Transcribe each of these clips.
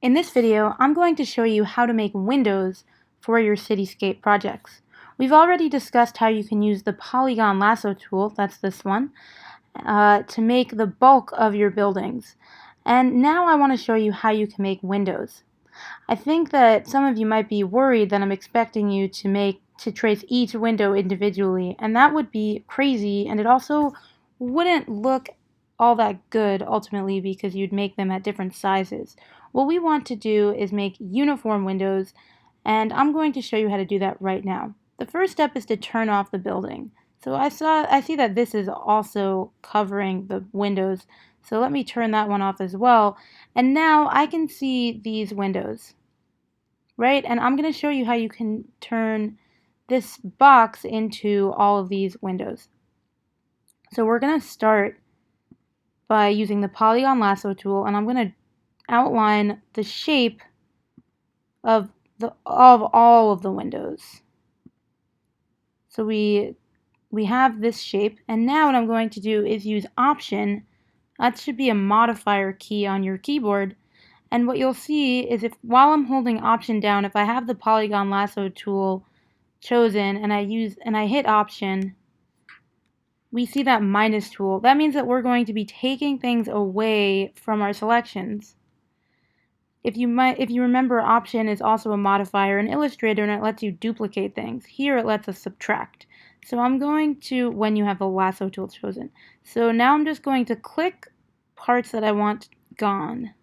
In this video, I'm going to show you how to make windows for your cityscape projects. We've already discussed how you can use the polygon lasso tool, that's this one, to make the bulk of your buildings. And now I want to show you how you can make windows. I think that some of you might be worried that I'm expecting you to trace each window individually, and that would be crazy, and it also wouldn't look all that good ultimately because you'd make them at different sizes. What we want to do is make uniform windows, and I'm going to show you how to do that right now. The first step is to turn off the building. So I see that this is also covering the windows, so let me turn that one off as well. And now I can see these windows, right? And I'm going to show you how you can turn this box into all of these windows. So we're going to start by using the polygon lasso tool, and I'm going to outline the shape of all of the windows. So we have this shape, and now what I'm going to do is use Option. That should be a modifier key on your keyboard. And what you'll see is while I'm holding Option down, if I have the polygon lasso tool chosen and I hit Option, we see that minus tool. That means that we're going to be taking things away from our selections. If you remember, Option is also a modifier in Illustrator, and it lets you duplicate things. Here it lets us subtract. So I'm going to, when you have the lasso tool chosen. So now I'm just going to click parts that I want gone.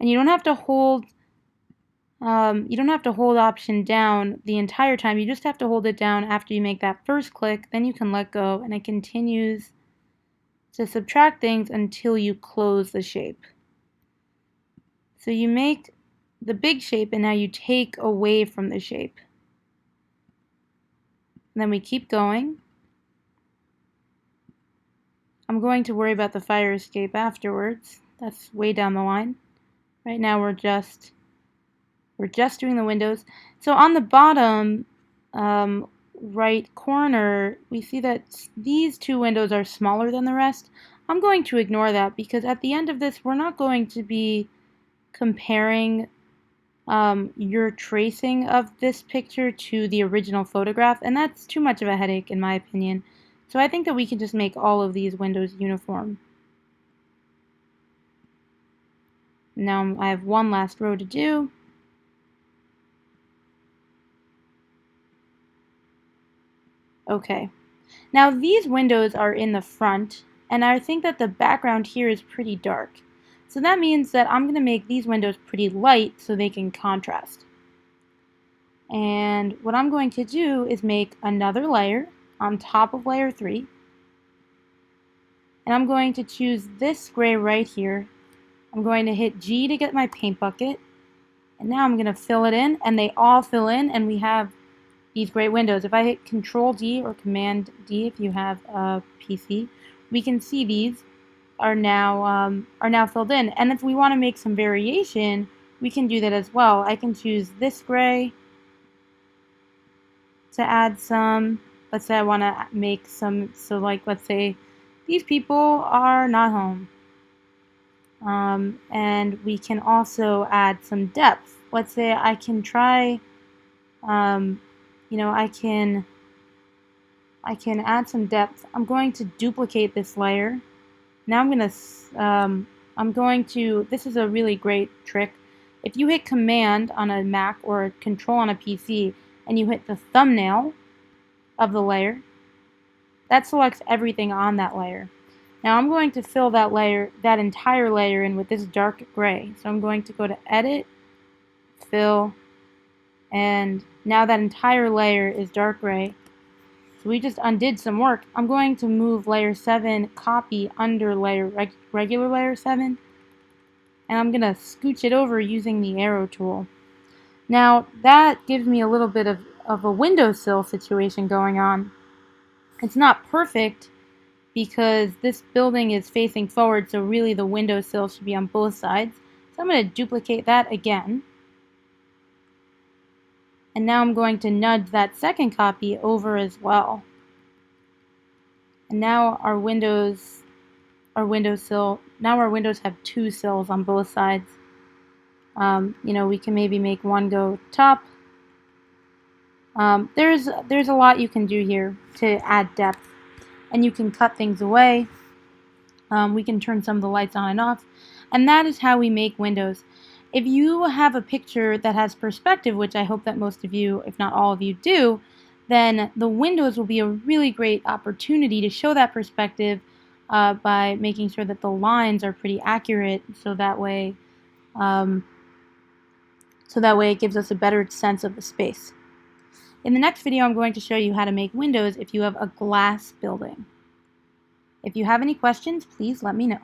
And you don't have to hold Option down the entire time. You just have to hold it down after you make that first click. Then you can let go, and it continues to subtract things until you close the shape. So you make the big shape, and now you take away from the shape. And then we keep going. I'm going to worry about the fire escape afterwards. That's way down the line. Right now we're just doing the windows. So on the bottom right corner, we see that these two windows are smaller than the rest. I'm going to ignore that because at the end of this, we're not going to be comparing your tracing of this picture to the original photograph, and that's too much of a headache in my opinion. So I think that we can just make all of these windows uniform. Now I have one last row to do. Okay. Now these windows are in the front, and I think that the background here is pretty dark. So that means that I'm going to make these windows pretty light so they can contrast. And what I'm going to do is make another layer on top of layer 3. And I'm going to choose this gray right here. I'm going to hit G to get my paint bucket. And now I'm going to fill it in, and they all fill in, and we have these great windows. If I hit Control D or Command D if you have a PC, we can see these are now filled in. And if we want to make some variation, we can do that as well. I can choose this gray to add some. Let's say I want to make some, so like let's say these people are not home. And we can also add some depth. Let's say I can try, I can add some depth. I'm going to duplicate this layer. Now this is a really great trick. If you hit Command on a Mac or Control on a PC and you hit the thumbnail of the layer, that selects everything on that layer. Now I'm going to fill that entire layer in with this dark gray. So I'm going to go to Edit, Fill, and now that entire layer is dark gray. So we just undid some work. I'm going to move layer 7 copy under regular layer 7, and I'm going to scooch it over using the arrow tool. Now that gives me a little bit of a windowsill situation going on. It's not perfect because this building is facing forward, so really the windowsill should be on both sides. So I'm going to duplicate that again. And now I'm going to nudge that second copy over as well. And now our windows our windowsill. Now our windows have two sills on both sides. We can maybe make one go top. There's a lot you can do here to add depth, and you can cut things away. We can turn some of the lights on and off, and that is how we make windows. If you have a picture that has perspective, which I hope that most of you, if not all of you, do, then the windows will be a really great opportunity to show that perspective by making sure that the lines are pretty accurate, so that way it gives us a better sense of the space. In the next video, I'm going to show you how to make windows if you have a glass building. If you have any questions, please let me know.